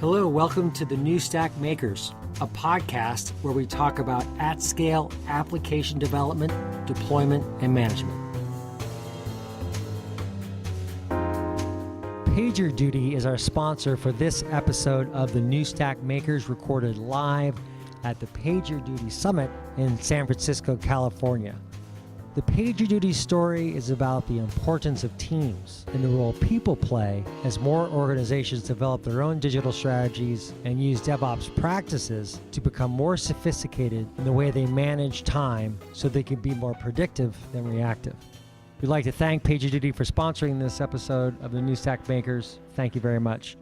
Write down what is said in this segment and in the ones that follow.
Hello, welcome to the New Stack Makers, a podcast where we talk about at-scale application development, deployment, and management. PagerDuty is our sponsor for this episode of the New Stack Makers, recorded live at the PagerDuty Summit in San Francisco, California. The PagerDuty story is about the importance of teams and the role people play as more organizations develop their own digital strategies and use DevOps practices to become more sophisticated in the way they manage time so they can be more predictive than reactive. We'd like to thank PagerDuty for sponsoring this episode of the New Stack Makers. Thank you very much.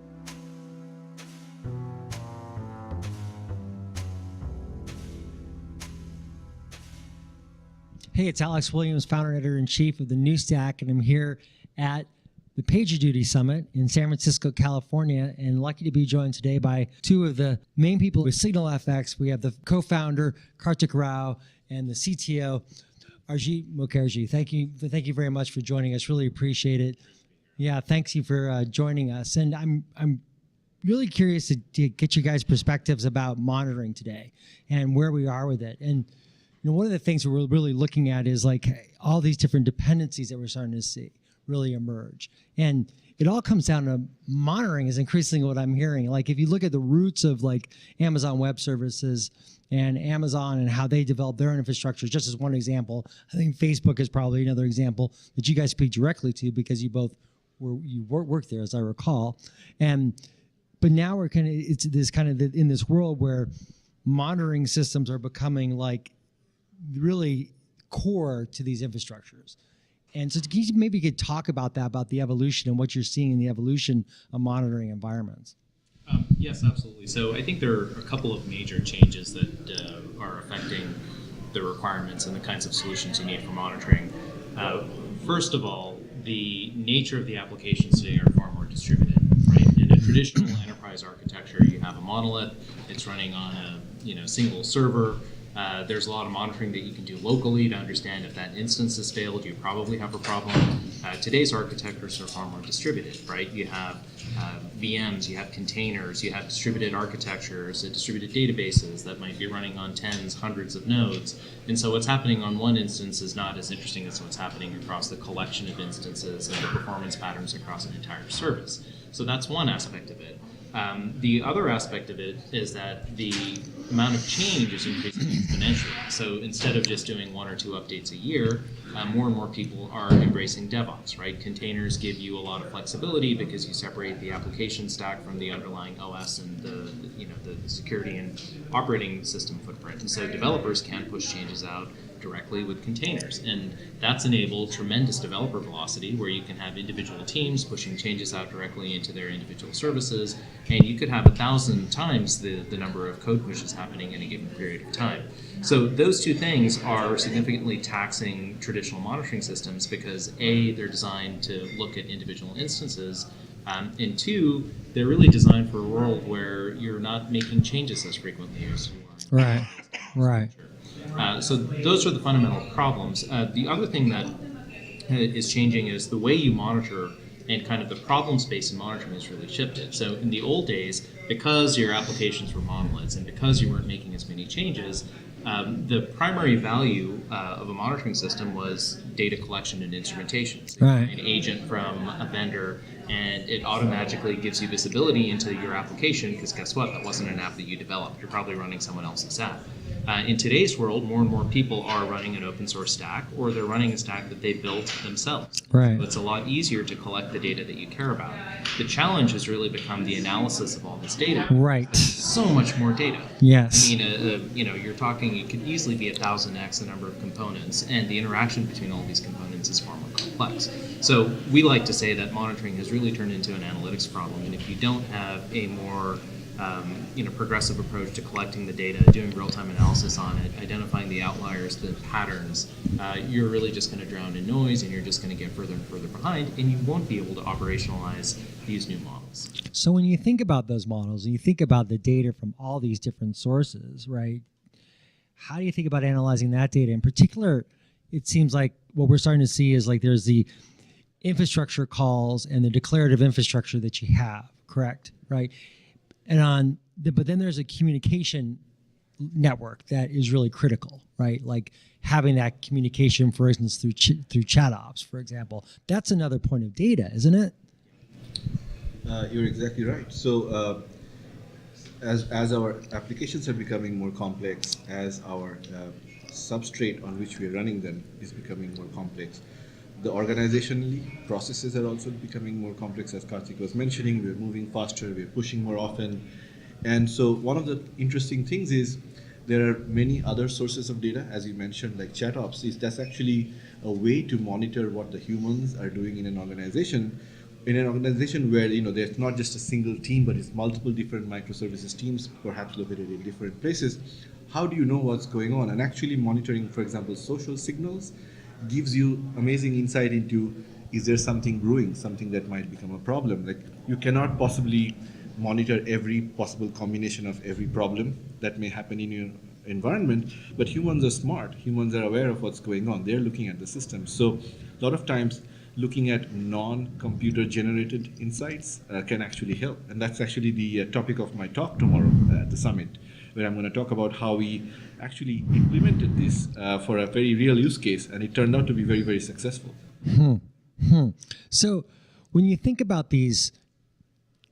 Hey, it's Alex Williams, founder and editor-in-chief of the New Stack, and I'm here at the PagerDuty Summit in San Francisco, California, and lucky to be joined today by two of the main people with SignalFx. We have the co-founder, Kartik Rao, and the CTO, Arjit Mukherjee. Thank you very much for joining us. Really appreciate it. Yeah, thanks you for joining us. And I'm really curious to get you guys' perspectives about monitoring today and where we are with it. And one of the things we're really looking at is like all these different dependencies that we're starting to see really emerge. And it all comes down to monitoring is increasingly what I'm hearing. Like if you look at the roots of like Amazon Web Services and Amazon and how they develop their own infrastructure, just as one example, I think Facebook is probably another example that you guys speak directly to because you both work there, as I recall. But now we're it's this kind of in this world where monitoring systems are becoming like really core to these infrastructures. And so maybe you could talk about that, about the evolution and what you're seeing in the evolution of monitoring environments. Yes, absolutely. So I think there are a couple of major changes that are affecting the requirements and the kinds of solutions you need for monitoring. First of all, the nature of the applications today are far more distributed, right? In a traditional enterprise architecture, you have a monolith, it's running on a single server. There's a lot of monitoring that you can do locally to understand if that instance has failed. You probably have a problem. Today's architectures are far more distributed, right? You have VMs, you have containers, you have distributed architectures, distributed databases that might be running on tens, hundreds of nodes. And so what's happening on one instance is not as interesting as what's happening across the collection of instances and the performance patterns across an entire service. So that's one aspect of it. The other aspect of it is that the amount of change is increasing exponentially. So instead of just doing one or two updates a year, more and more people are embracing DevOps, right? Containers give you a lot of flexibility because you separate the application stack from the underlying OS and the security and operating system footprint. And so developers can push changes out directly with containers. And that's enabled tremendous developer velocity where you can have individual teams pushing changes out directly into their individual services. And you could have 1,000 times the number of code pushes happening in a given period of time. So those two things are significantly taxing traditional monitoring systems because A, they're designed to look at individual instances, and two, they're really designed for a world where you're not making changes as frequently as you are. Right. So those are the fundamental problems. The other thing that is changing is the way you monitor and kind of the problem space in monitoring has really shifted. So in the old days, because your applications were monoliths and because you weren't making as many changes, the primary value of a monitoring system was data collection and instrumentation. So right. An agent from a vendor, and it automatically gives you visibility into your application because guess what? That wasn't an app that you developed. You're probably running someone else's app. In today's world, more and more people are running an open source stack or they're running a stack that they built themselves. Right. So it's a lot easier to collect the data that you care about. The challenge has really become the analysis of all this data. Right. So much more data. Yes. I mean, you're talking, it could easily be 1,000x the number of components, and the interaction between all these components is far more complex. So we like to say that monitoring has really turned into an analytics problem, and if you don't have a more progressive approach to collecting the data, doing real-time analysis on it, identifying the outliers, the patterns, you're really just going to drown in noise and you're just going to get further and further behind and you won't be able to operationalize these new models. So when you think about those models and you think about the data from all these different sources, right, how do you think about analyzing that data? In particular, it seems like what we're starting to see is like there's the infrastructure calls and the declarative infrastructure that you have, correct? Right? but then there's a communication network that is really critical, right? Like having that communication, for instance, through chat ops, for example. That's another point of data, isn't it? You're exactly right. So as our applications are becoming more complex, as our substrate on which we are running them is becoming more complex, the organizationally processes are also becoming more complex. As Karthik was mentioning, we're moving faster, we're pushing more often. And so one of the interesting things is there are many other sources of data, as you mentioned, like chat ops. That's actually a way to monitor what the humans are doing in an organization. In an organization where there's not just a single team, but it's multiple different microservices teams, perhaps located in different places. How do you know what's going on? And actually monitoring, for example, social signals gives you amazing insight into, is there something brewing, something that might become a problem? Like, you cannot possibly monitor every possible combination of every problem that may happen in your environment, but humans are smart. Humans are aware of what's going on. They're looking at the system. So a lot of times looking at non-computer generated insights can actually help. And that's actually the topic of my talk tomorrow at the summit, where I'm going to talk about how we actually implemented this for a very real use case, and it turned out to be very, very successful. So when you think about these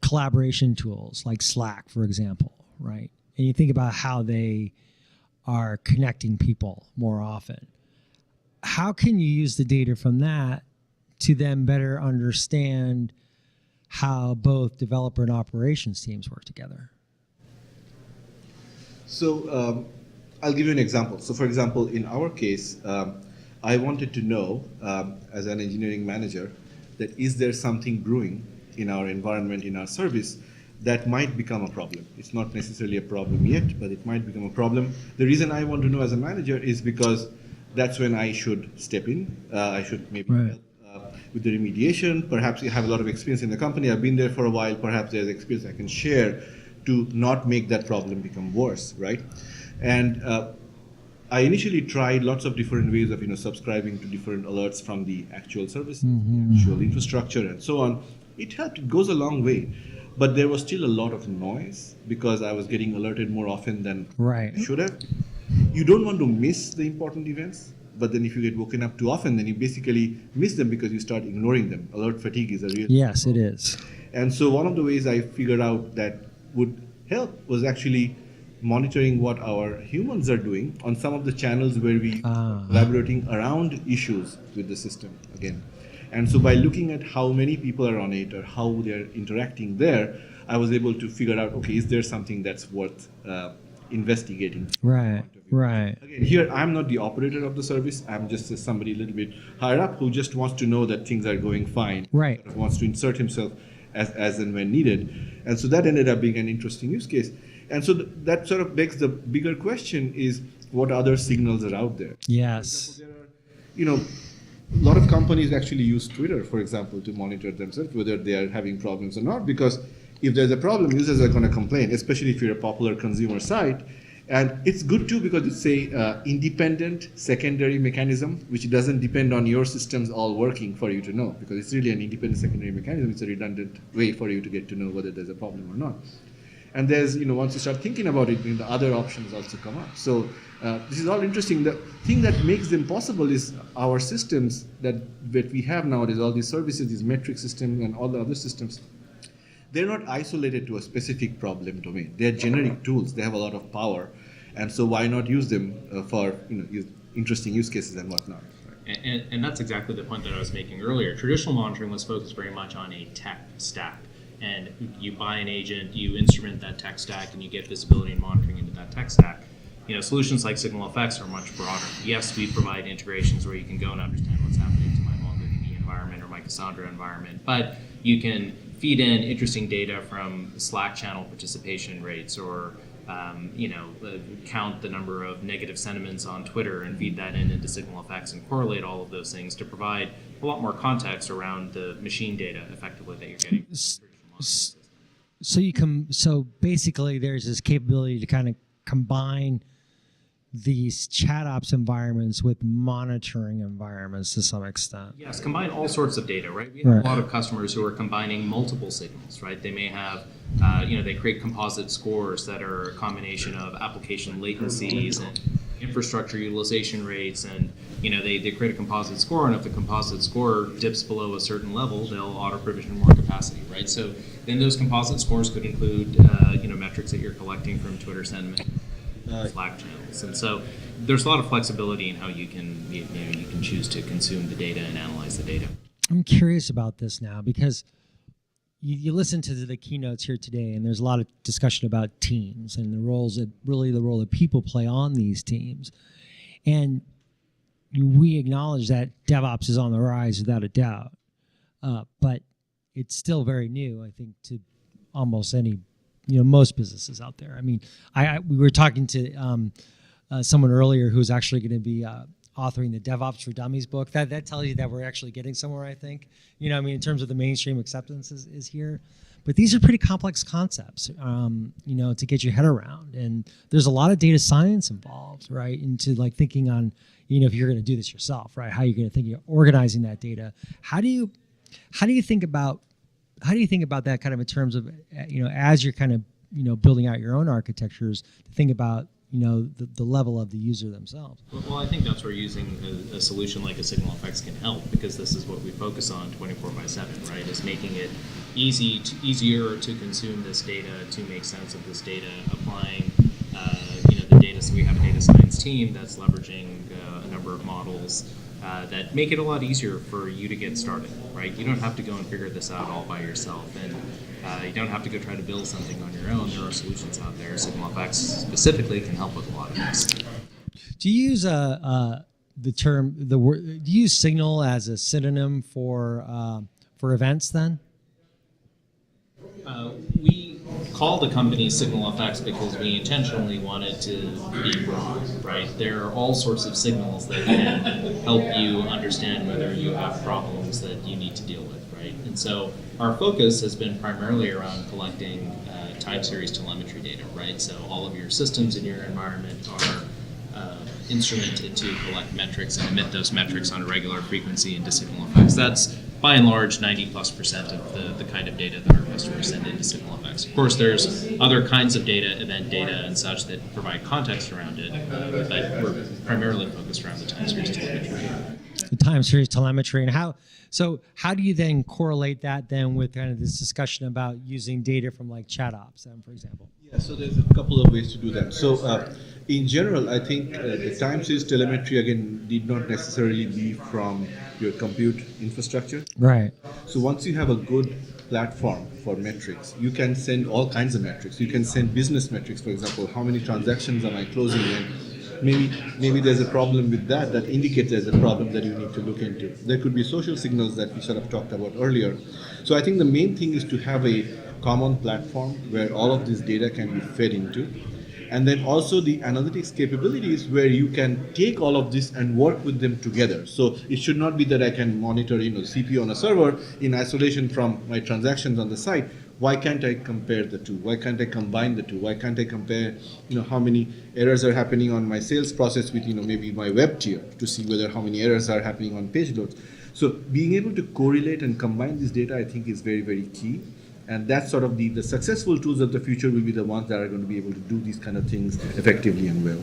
collaboration tools like Slack, for example, right? And you think about how they are connecting people more often, how can you use the data from that to then better understand how both developer and operations teams work together? So I'll give you an example. So for example, in our case, I wanted to know, as an engineering manager, that is there something brewing in our environment, in our service, that might become a problem. It's not necessarily a problem yet, but it might become a problem. The reason I want to know as a manager is because that's when I should step in. I should maybe help with the remediation. Perhaps you have a lot of experience in the company. I've been there for a while. Perhaps there's experience I can share to not make that problem become worse, right? And I initially tried lots of different ways of subscribing to different alerts from the actual services, the actual infrastructure, and so on. It helped. It goes a long way. But there was still a lot of noise because I was getting alerted more often than I should have. You don't want to miss the important events, but then if you get woken up too often, then you basically miss them because you start ignoring them. Alert fatigue is a real problem. It is. And so one of the ways I figured out that would help was actually monitoring what our humans are doing on some of the channels where we are collaborating around issues with the system again. And so by looking at how many people are on it or how they're interacting there, I was able to figure out, okay, is there something that's worth investigating? Right. Again, here I'm not the operator of the service. I'm just somebody a little bit higher up who just wants to know that things are going fine. Right. Sort of wants to insert himself as and when needed. And so that ended up being an interesting use case. And so that sort of begs the bigger question is, what other signals are out there? Yes. For example, there are, a lot of companies actually use Twitter, for example, to monitor themselves, whether they are having problems or not, because if there's a problem, users are going to complain, especially if you're a popular consumer site. And it's good too because it's a independent secondary mechanism, which doesn't depend on your systems all working for you to know, because it's really an independent secondary mechanism. It's a redundant way for you to get to know whether there's a problem or not. And there's, once you start thinking about it, the other options also come up. So this is all interesting. The thing that makes them possible is our systems that we have nowadays, all these services, these metric systems and all the other systems, they're not isolated to a specific problem domain. They're generic tools. They have a lot of power. And so why not use them for interesting use cases and whatnot. And that's exactly the point that I was making earlier. Traditional monitoring was focused very much on a tech stack. And you buy an agent, you instrument that tech stack, and you get visibility and monitoring into that tech stack. Solutions like SignalFx are much broader. Yes, we provide integrations where you can go and understand what's happening to my MongoDB environment or my Cassandra environment, but you can feed in interesting data from Slack channel participation rates or count the number of negative sentiments on Twitter and feed that into SignalFx and correlate all of those things to provide a lot more context around the machine data effectively that you're getting. So basically there's this capability to kind of combine these chat ops environments with monitoring environments to some extent. Yes, combine all sorts of data, right? We have a lot of customers who are combining multiple signals, right? They may have, they create composite scores that are a combination of application latencies and infrastructure utilization rates, and they create a composite score, and if the composite score dips below a certain level, they'll auto provision more capacity, right? So then those composite scores could include, metrics that you're collecting from Twitter sentiment, Slack channels, and so there's a lot of flexibility in how you can you can choose to consume the data and analyze the data. I'm curious about this now because you listen to the keynotes here today, and there's a lot of discussion about teams and the role that people play on these teams, and we acknowledge that DevOps is on the rise without a doubt, but it's still very new, I think, to almost any. Most businesses out there. I mean, we were talking to someone earlier who's actually going to be authoring the DevOps for Dummies book. That tells you that we're actually getting somewhere, I think. In terms of the mainstream acceptance is here. But these are pretty complex concepts, to get your head around. And there's a lot of data science involved, right? Into like thinking on, if you're going to do this yourself, right? How you're going to think of organizing that data. How do you think about that kind of in terms of, as you're kind of, building out your own architectures, to think about, the level of the user themselves? Well, I think that's where using a solution like a SignalFx can help, because this is what we focus on 24/7, right? Is making it easier to consume this data, to make sense of this data, applying, the data. So we have a data science team that's leveraging a number of models that make it a lot easier for you to get started, right? You don't have to go and figure this out all by yourself, and you don't have to go try to build something on your own. There are solutions out there. SignalFx specifically can help with a lot of this. Do you use do you use Signal as a synonym for events then? We call the company SignalFx because we intentionally wanted to be broad, right? There are all sorts of signals that can help you understand whether you have problems that you need to deal with, right? And so our focus has been primarily around collecting time series telemetry data, right? So all of your systems in your environment are instrumented to collect metrics and emit those metrics on a regular frequency into SignalFx. That's by and large 90+% of the kind of data that our customers send into SignalFx. Of course, there's other kinds of data, event data and such, that provide context around it, but we're primarily focused around the time series telemetry. The time series telemetry, and how do you then correlate that then with kind of this discussion about using data from like chat ops, for example? Yeah, so there's a couple of ways to do that. So in general, I think the time series telemetry, again, need not necessarily be from your compute infrastructure. Right. So once you have a good platform for metrics, you can send all kinds of metrics. You can send business metrics, for example, how many transactions am I closing in? Maybe there's a problem with that indicates there's a problem that you need to look into. There could be social signals that we sort of talked about earlier. So I think the main thing is to have a common platform where all of this data can be fed into. And then also the analytics capabilities where you can take all of this and work with them together. So it should not be that I can monitor, CPU on a server in isolation from my transactions on the site. Why can't I compare the two? Why can't I combine the two? Why can't I compare, how many errors are happening on my sales process with, maybe my web tier to see whether how many errors are happening on page loads. So being able to correlate and combine this data, I think, is very, very key. And that's sort of the successful tools of the future will be the ones that are going to be able to do these kind of things effectively and well.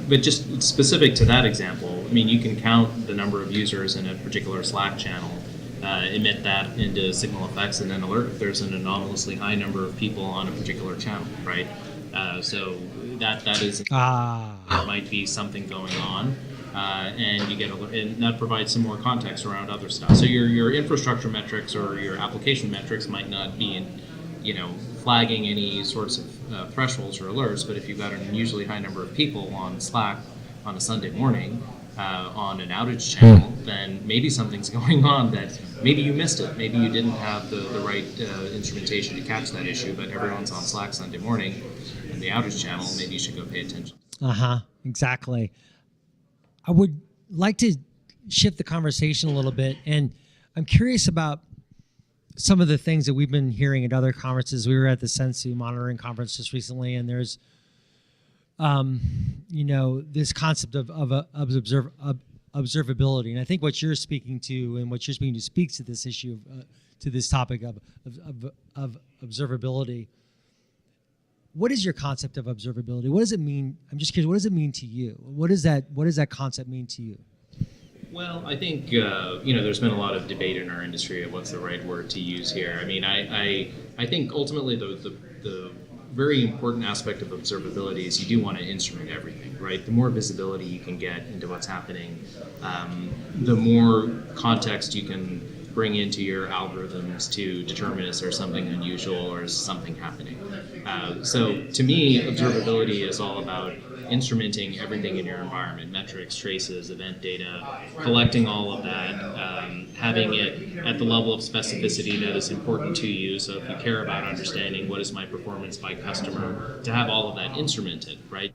But just specific to that example, you can count the number of users in a particular Slack channel, emit that into SignalFx, and then alert if there's an anomalously high number of people on a particular channel, right? So that is there might be something going on, and you get and that provides some more context around other stuff. So your infrastructure metrics or your application metrics might not be flagging any sorts of thresholds or alerts, but if you've got an unusually high number of people on Slack on a Sunday morning, on an outage channel, then maybe something's going on that maybe you missed it. Maybe you didn't have the right instrumentation to catch that issue, but everyone's on Slack Sunday morning in the outage channel. Maybe you should go pay attention. Exactly. I would like to shift the conversation a little bit, and I'm curious about some of the things that we've been hearing at other conferences. We were at the Sensu monitoring conference just recently, and there's this concept of observability, and I think what you're speaking to and what you're speaking to speaks to this issue to this topic of observability. What is your concept of observability? What does it mean? I'm just curious. What does it mean to you? What does that concept mean to you? Well, I think there's been a lot of debate in our industry of what's the right word to use here. I mean, I think ultimately the very important aspect of observability is you do want to instrument everything, right? The more visibility you can get into what's happening, the more context you can bring into your algorithms to determine is there something unusual or is something happening. So to me, observability is all about instrumenting everything in your environment, metrics, traces, event data, collecting all of that, having it at the level of specificity that is important to you. So if you care about understanding what is my performance by customer, to have all of that instrumented, right?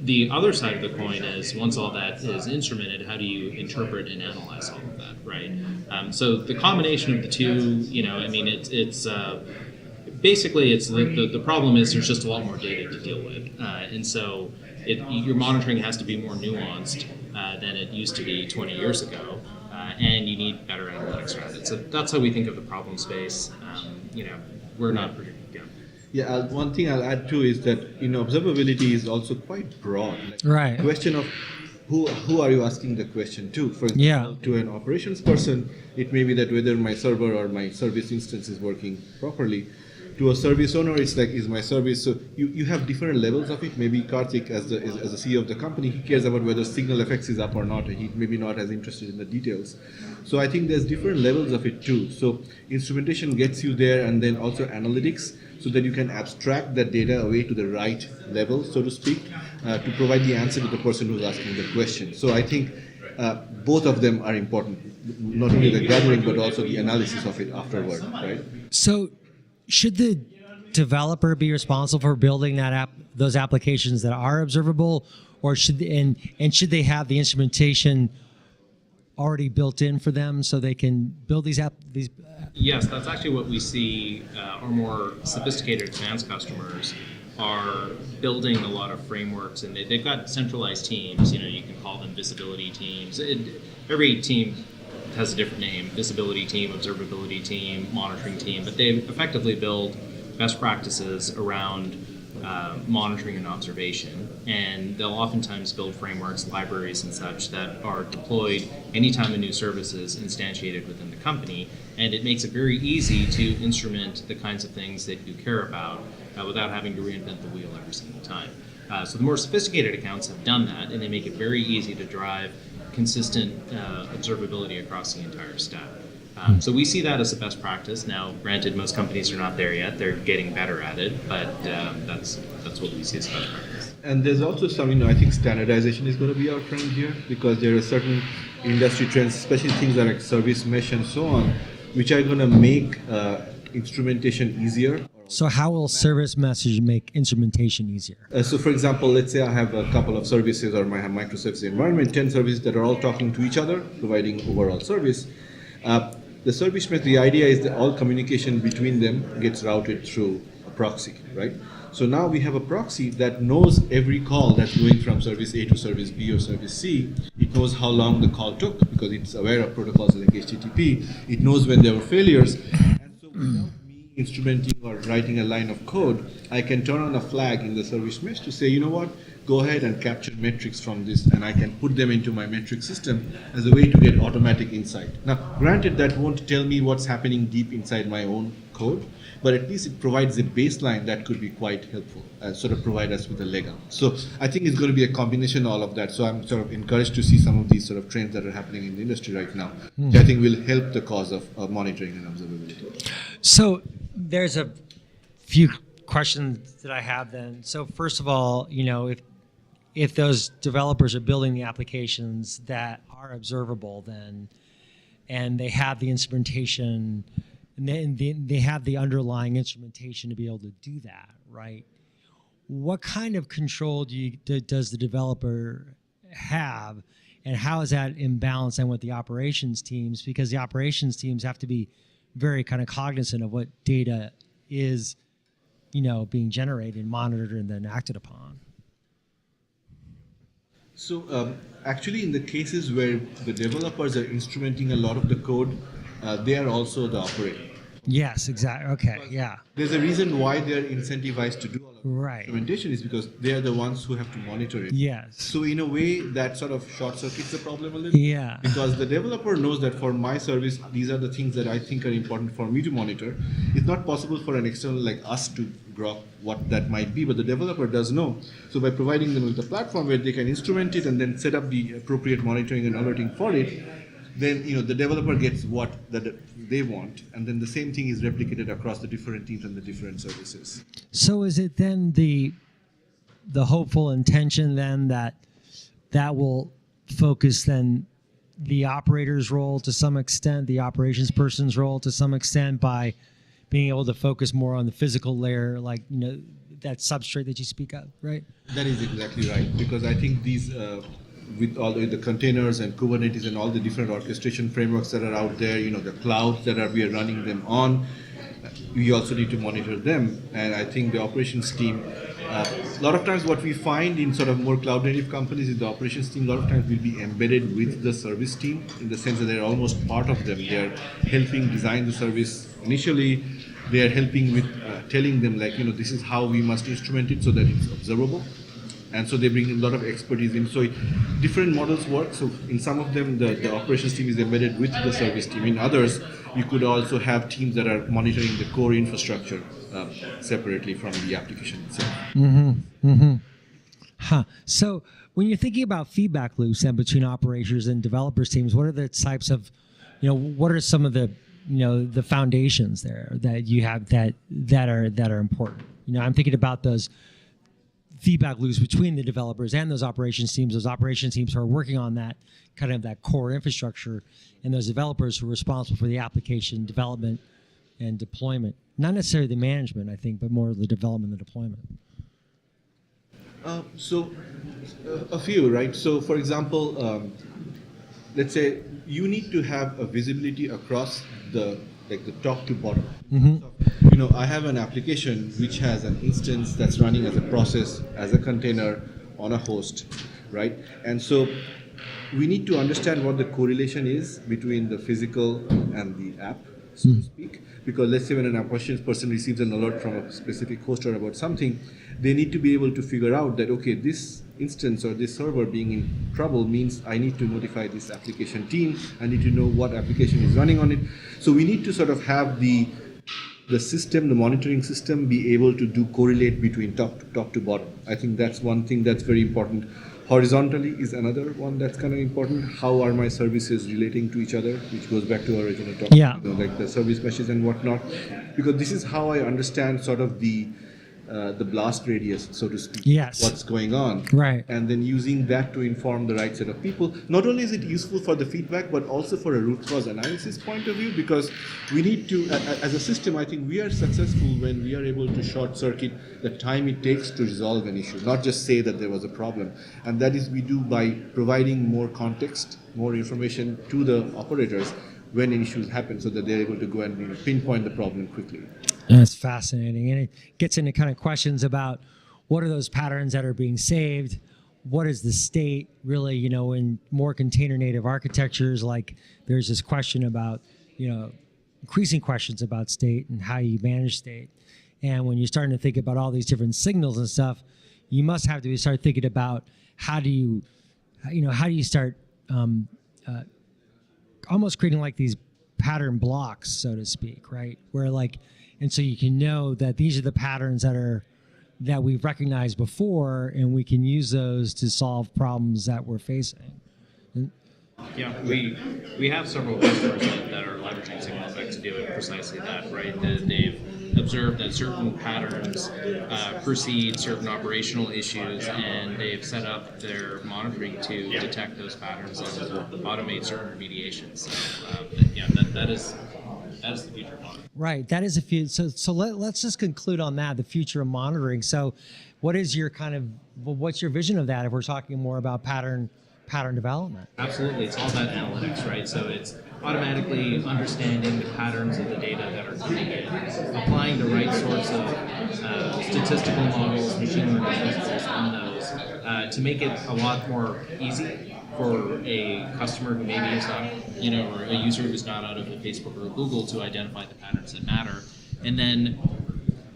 The other side of the coin is once all that is instrumented, how do you interpret and analyze all of that, right? So the combination of the two, it's basically it's the problem is there's just a lot more data to deal with, and so your monitoring has to be more nuanced than it used to be 20 years ago, and you need better analytics around it. So that's how we think of the problem space. We're not predicting. Yeah, one thing I'll add too is that observability is also quite broad. Right. The question of who are you asking the question to? For example, to an operations person, it may be that whether my server or my service instance is working properly. To a service owner, it's like, is my service? So you have different levels of it. Maybe Karthik, as the CEO of the company, he cares about whether SignalFx is up or not. He maybe not as interested in the details. So I think there's different levels of it too. So instrumentation gets you there, and then also analytics, so that you can abstract that data away to the right level, so to speak, to provide the answer to the person who's asking the question. So I think both of them are important, not only the gathering, but also the analysis of it afterward, right? So should the developer be responsible for building those applications that are observable, or should they have the instrumentation already built in for them so they can build these? Yes, that's actually what we see. Our more sophisticated advanced customers are building a lot of frameworks, and they've got centralized teams. You can call them visibility teams. Every team has a different name: visibility team, observability team, monitoring team. But they effectively build best practices around monitoring and observation, and they'll oftentimes build frameworks, libraries, and such that are deployed anytime a new service is instantiated within the company, and it makes it very easy to instrument the kinds of things that you care about without having to reinvent the wheel every single time. So the more sophisticated accounts have done that, and they make it very easy to drive consistent observability across the entire stack. So we see that as a best practice. Now, granted, most companies are not there yet. They're getting better at it, but that's what we see as best practice. And there's also some, I think standardization is going to be our friend here, because there are certain industry trends, especially things like service mesh and so on, which are going to make instrumentation easier. So how will service message make instrumentation easier? So for example, let's say I have a couple of services, or I have microservice environment, 10 services that are all talking to each other, providing overall service. The service mesh, the idea is that all communication between them gets routed through a proxy, right? So now we have a proxy that knows every call that's going from service A to service B or service C. It knows how long the call took because it's aware of protocols like HTTP. It knows when there were failures. And so without me instrumenting or writing a line of code, I can turn on a flag in the service mesh to say, you know what, go ahead and capture metrics from this, and I can put them into my metric system as a way to get automatic insight. Now, granted, that won't tell me what's happening deep inside my own code, but at least it provides a baseline that could be quite helpful, sort of provide us with a leg up. So I think it's going to be a combination of all of that. So I'm sort of encouraged to see some of these sort of trends that are happening in the industry right now, which I think will help the cause of monitoring and observability. So there's a few questions that I have then. So first of all, if those developers are building the applications that are observable then, and they have the instrumentation, and they have the underlying instrumentation to be able to do that, right? What kind of control does the developer have, and how is that in balance then with the operations teams? Because the operations teams have to be very kind of cognizant of what data is, being generated, monitored, and then acted upon. So actually, in the cases where the developers are instrumenting a lot of the code, they are also the operator. Yes, exactly. Okay, yeah. There's a reason why they are incentivized to do all of the Right. implementation is because they are the ones who have to monitor it. Yes. So in a way, that sort of short circuits the problem a little. Yeah. Because the developer knows that for my service, these are the things that I think are important for me to monitor. It's not possible for an external like us to grok what that might be, but the developer does know. So by providing them with a platform where they can instrument it and then set up the appropriate monitoring and alerting for it, then the developer gets what that they want, and then the same thing is replicated across the different teams and the different services. So is it then the hopeful intention then that will focus then the operator's role to some extent, the operations person's role to some extent, by being able to focus more on the physical layer, like that substrate that you speak of, right? That is exactly right, because I think these with all the containers and Kubernetes and all the different orchestration frameworks that are out there, the clouds that we are running them on, we also need to monitor them. And I think the operations team, a lot of times what we find in sort of more cloud native companies is the operations team a lot of times will be embedded with the service team, in the sense that they're almost part of them. They're helping design the service initially. They are helping with telling them like, this is how we must instrument it so that it's observable. And so they bring a lot of expertise in. So different models work. So in some of them, the operations team is embedded with the service team. In others, you could also have teams that are monitoring the core infrastructure separately from the application itself. So when you're thinking about feedback loops and between operations and developers teams, what are the types of, what are some of the, the foundations there that you have that are important? I'm thinking about those feedback loops between the developers and those operations teams who are working on that kind of that core infrastructure, and those developers who are responsible for the application development and deployment. Not necessarily the management, I think, but more the development and the deployment. A few, right? So for example, let's say you need to have a visibility across the top to bottom. So, I have an application which has an instance that's running as a process, as a container on a host, right? And so we need to understand what the correlation is between the physical and the app, so to speak. Because let's say when an operations person receives an alert from a specific hoster about something, they need to be able to figure out that, okay, this instance or this server being in trouble means I need to notify this application team. I need to know what application is running on it. So we need to sort of have the system, the monitoring system, be able to do correlate between top to bottom. I think that's one thing that's very important. Horizontally is another one that's kind of important. How are my services relating to each other, which goes back to our original topic, like the service meshes and whatnot. Because this is how I understand sort of the blast radius, so to speak, what's going on. Right. And then using that to inform the right set of people. Not only is it useful for the feedback, but also for a root cause analysis point of view, because we need to, as a system, I think we are successful when we are able to short circuit the time it takes to resolve an issue, not just say that there was a problem. And that is we do by providing more context, more information to the operators when issues happen, so that they're able to go and pinpoint the problem quickly. That's fascinating. And it gets into kind of questions about what are those patterns that are being saved? What is the state really, in more container native architectures? Like there's this question about, increasing questions about state and how you manage state. And when you're starting to think about all these different signals and stuff, you must have to start thinking about how do you start almost creating like these pattern blocks, so to speak, right? Where and so you can know that these are the patterns that we've recognized before, and we can use those to solve problems that we're facing. Yeah, we have several customers that are leveraging SignalFx to do it precisely that, right? They've observed that certain patterns precede certain operational issues, and they've set up their monitoring to detect those patterns and automate certain remediations. So, that is the future of monitoring. Right, that is a future. So let's just conclude on that, the future of monitoring. So what is your what's your vision of that if we're talking more about pattern development? Absolutely, it's all about analytics, right? So automatically understanding the patterns of the data that are coming in, applying the right sorts of statistical models, machine learning principles on those to make it a lot more easy for a customer who maybe is not, or a user who's not out of a Facebook or a Google to identify the patterns that matter. And then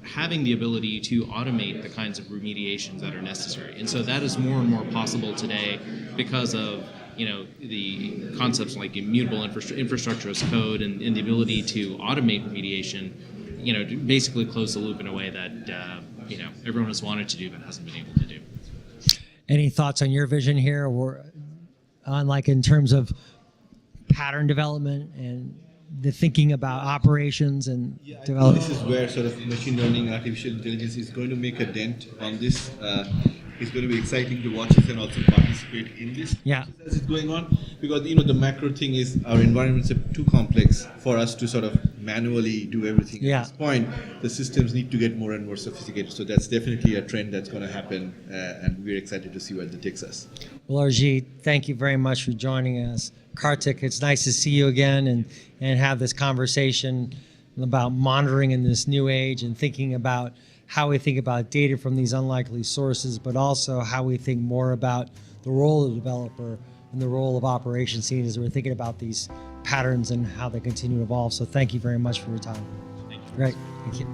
having the ability to automate the kinds of remediations that are necessary. And so that is more and more possible today because of the concepts like immutable infrastructure as code and the ability to automate remediation, to basically close the loop in a way that everyone has wanted to do but hasn't been able to do. Any thoughts on your vision here, or on in terms of pattern development and the thinking about operations and development? This is where sort of machine learning, artificial intelligence is going to make a dent on this. It's going to be exciting to watch it and also participate in this as it's going on, because the macro thing is our environments are too complex for us to sort of manually do everything. At this point, the systems need to get more and more sophisticated. So that's definitely a trend that's going to happen, and we're excited to see where that takes us. Well, Arjit, thank you very much for joining us. Kartik, it's nice to see you again and have this conversation about monitoring in this new age and thinking about how we think about data from these unlikely sources, but also how we think more about the role of the developer and the role of operations teams as we're thinking about these patterns and how they continue to evolve. So thank you very much for your time. Thank you. Great. Thank you.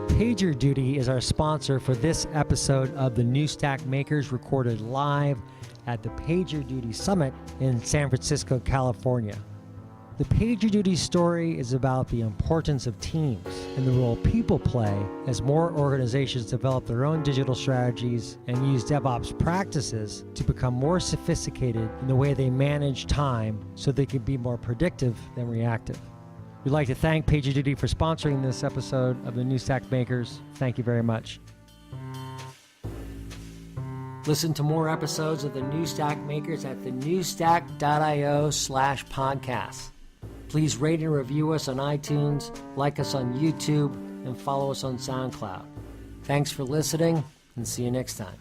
PagerDuty is our sponsor for this episode of the New Stack Makers, recorded live at the PagerDuty Summit in San Francisco, California. The PagerDuty story is about the importance of teams and the role people play as more organizations develop their own digital strategies and use DevOps practices to become more sophisticated in the way they manage time so they can be more predictive than reactive. We'd like to thank PagerDuty for sponsoring this episode of the New Stack Makers. Thank you very much. Listen to more episodes of the New Stack Makers at thenewstack.io/podcast. Please rate and review us on iTunes, like us on YouTube, and follow us on SoundCloud. Thanks for listening, and see you next time.